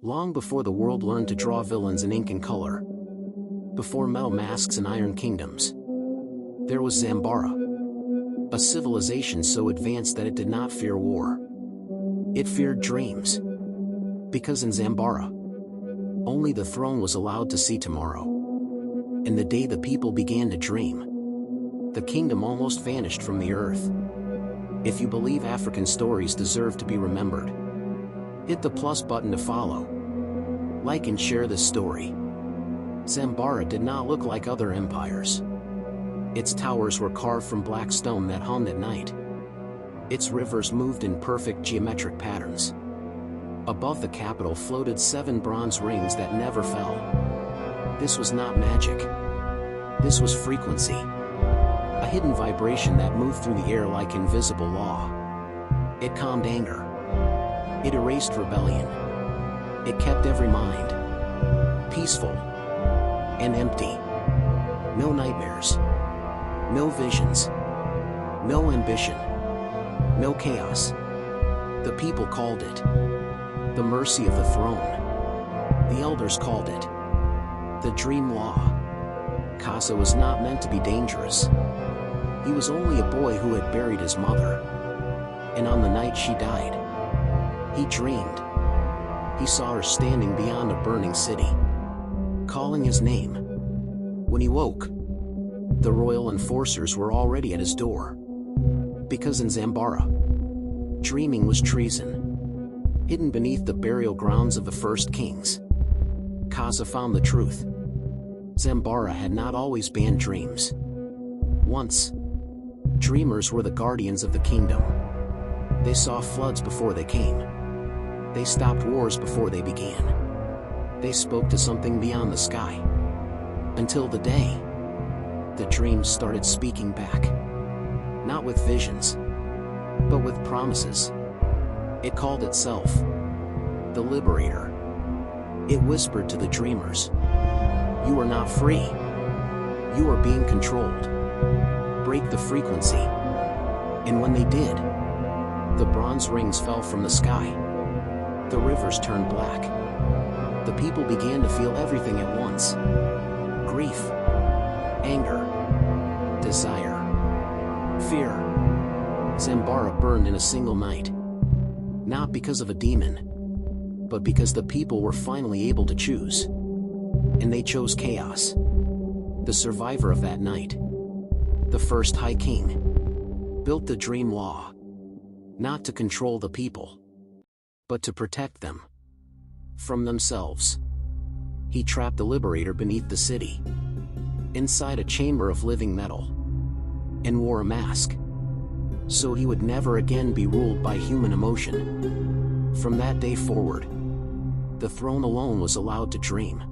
Long before the world learned to draw villains in ink and color, before metal masks and iron kingdoms, there was Zambara, a civilization so advanced that it did not fear war. It feared dreams. Because in Zambara, only the throne was allowed to see tomorrow. And the day the people began to dream, the kingdom almost vanished from the earth. If you believe African stories deserve to be remembered, hit the plus button to follow. Like and share this story. Zambara did not look like other empires. Its towers were carved from black stone that hummed at night. Its rivers moved in perfect geometric patterns. Above the capital floated 7 bronze rings that never fell. This was not magic. This was frequency. A hidden vibration that moved through the air like invisible law. It calmed anger. It erased rebellion. It kept every mind peaceful and empty. No nightmares. No visions. No ambition. No chaos. The people called it the mercy of the throne. The elders called it the dream law. Kasa was not meant to be dangerous. He was only a boy who had buried his mother. And on the night she died, he dreamed. He saw her standing beyond a burning city, calling his name. When he woke, the royal enforcers were already at his door. Because in Zambara, dreaming was treason. Hidden beneath the burial grounds of the first kings, Kasa found the truth. Zambara had not always banned dreams. Once, dreamers were the guardians of the kingdom. They saw floods before they came. They stopped wars before they began. They spoke to something beyond the sky. Until the day the dreams started speaking back. Not with visions, but with promises. It called itself the Liberator. It whispered to the dreamers, "You are not free. You are being controlled. Break the frequency." And when they did, the bronze rings fell from the sky. The rivers turned black. The people began to feel everything at once. Grief, anger, desire, fear. Zambara burned in a single night. Not because of a demon, but because the people were finally able to choose. And they chose chaos. The survivor of that night, the first High King, built the dream law. Not to control the people, but to protect them from themselves. He trapped the Liberator beneath the city, inside a chamber of living metal, and wore a mask, so he would never again be ruled by human emotion. From that day forward, the throne alone was allowed to dream,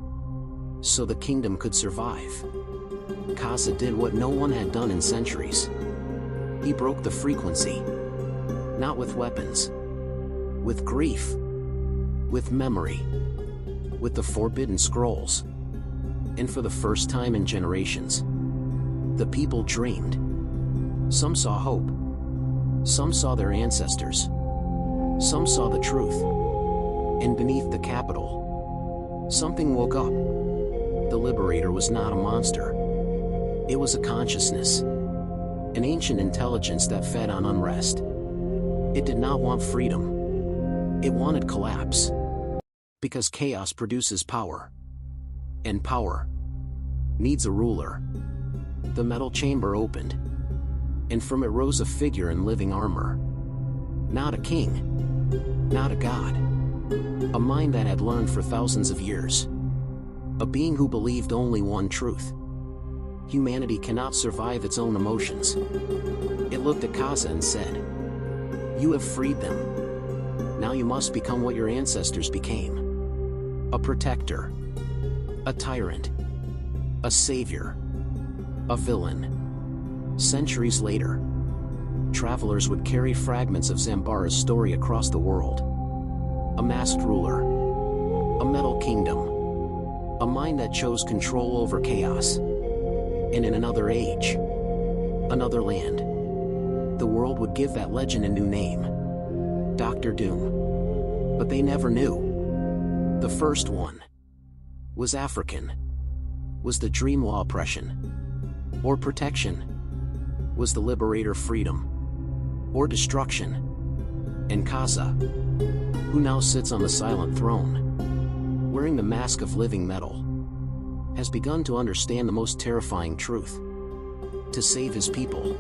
so the kingdom could survive. Kasa did what no one had done in centuries. He broke the frequency, not with weapons, with grief, with memory, with the forbidden scrolls. And for the first time in generations, the people dreamed. Some saw hope. Some saw their ancestors. Some saw the truth. And beneath the capital, something woke up. The Liberator was not a monster. It was a consciousness. An ancient intelligence that fed on unrest. It did not want freedom. It wanted collapse. Because chaos produces power. And power needs a ruler. The metal chamber opened. And from it rose a figure in living armor. Not a king. Not a god. A mind that had learned for thousands of years. A being who believed only one truth. Humanity cannot survive its own emotions. It looked at Kasa and said, "You have freed them. Now you must become what your ancestors became. A protector. A tyrant. A savior. A villain." Centuries later, travelers would carry fragments of Zambara's story across the world. A masked ruler. A metal kingdom. A mind that chose control over chaos. And in another age, another land, the world would give that legend a new name. Dr. Doom. But they never knew. The first one was African. Was the dream law oppression or protection? Was the Liberator freedom or destruction? And Kaza, who now sits on the silent throne, wearing the mask of living metal, has begun to understand the most terrifying truth. To save his people,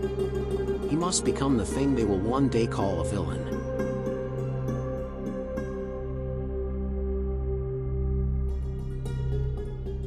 he must become the thing they will one day call a villain.